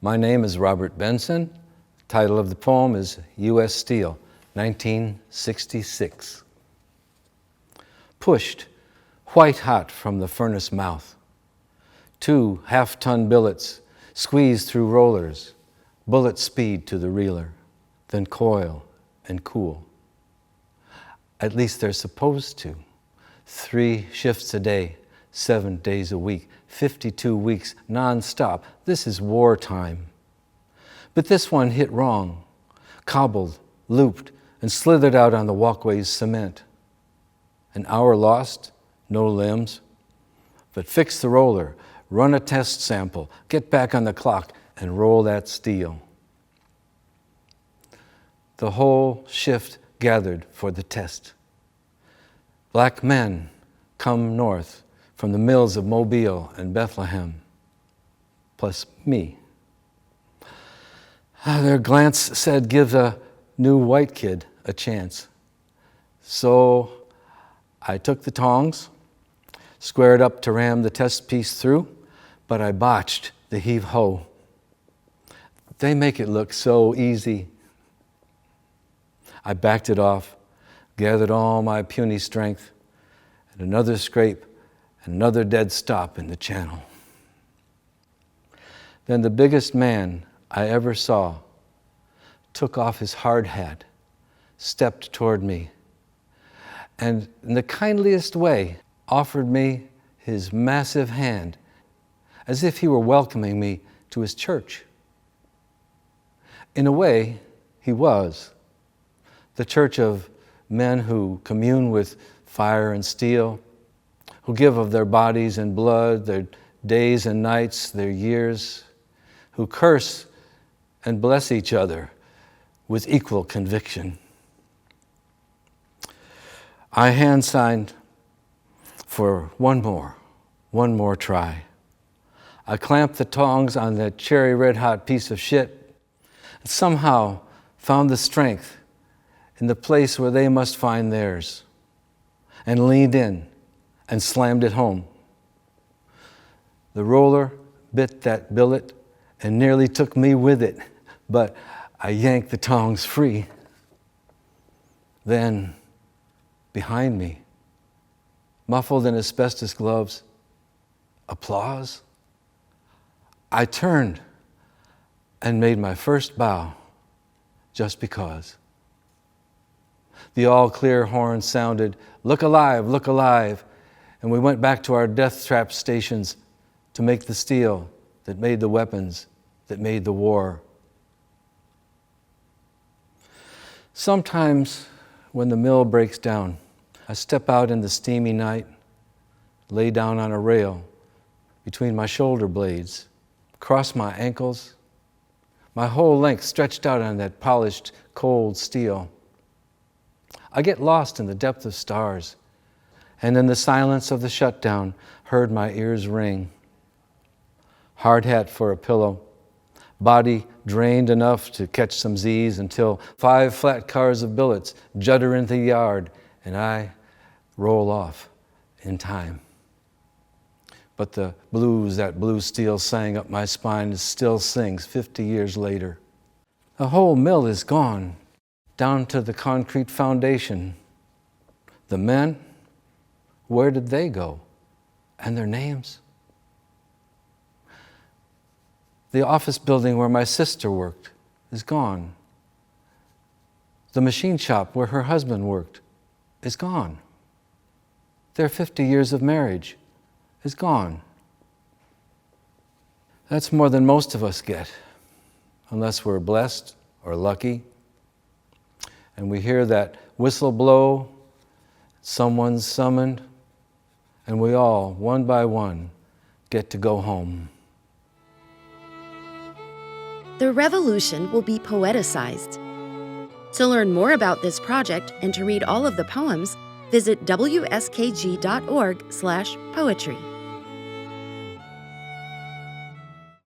My name is Robert Bensen. Title of the poem is U.S. Steel, 1966. Pushed, white hot from the furnace mouth. 2 half-ton billets squeezed through rollers, bullet speed to the reeler, then coil and cool. At least they're supposed to. 3 shifts a day, 7 days a week, 52 weeks non-stop. This is wartime. But this one hit wrong, cobbled, looped, and slithered out on the walkway's cement. An hour lost, no limbs. But fix the roller, run a test sample, get back on the clock, and roll that steel. The whole shift gathered for the test. Black men come north from the mills of Mobile and Bethlehem, plus me. Their glance said, give the new white kid a chance. So I took the tongs, squared up to ram the test piece through, but I botched the heave-ho. They make it look so easy. I backed it off, gathered all my puny strength, and another scrape, and another dead stop in the channel. Then the biggest man I ever saw took off his hard hat, stepped toward me, and in the kindliest way offered me his massive hand as if he were welcoming me to his church. In a way, he was. The church of men who commune with fire and steel, who give of their bodies and blood, their days and nights, their years, who curse and bless each other with equal conviction. I hand-signed for one more try. I clamped the tongs on that cherry red-hot piece of shit and somehow found the strength in the place where they must find theirs, and leaned in and slammed it home. The roller bit that billet and nearly took me with it, but I yanked the tongs free. Then, behind me, muffled in asbestos gloves, applause. I turned and made my first bow, just because. The all-clear horn sounded, look alive, and we went back to our death trap stations to make the steel that made the weapons that made the war. Sometimes when the mill breaks down, I step out in the steamy night, lay down on a rail between my shoulder blades, cross my ankles, my whole length stretched out on that polished, cold steel. I get lost in the depth of stars, and in the silence of the shutdown, heard my ears ring. Hard hat for a pillow, body drained enough to catch some Z's until 5 flat cars of billets judder into the yard, and I roll off in time. But the blues that blue steel sang up my spine still sings 50 years later. The whole mill is gone, down to the concrete foundation. The men, where did they go? And their names? The office building where my sister worked is gone. The machine shop where her husband worked is gone. Their 50 years of marriage is gone. That's more than most of us get, unless we're blessed or lucky. And we hear that whistle blow, someone's summoned, and we all, one by one, get to go home. The revolution will be poeticized. To learn more about this project and to read all of the poems, visit wskg.org/poetry.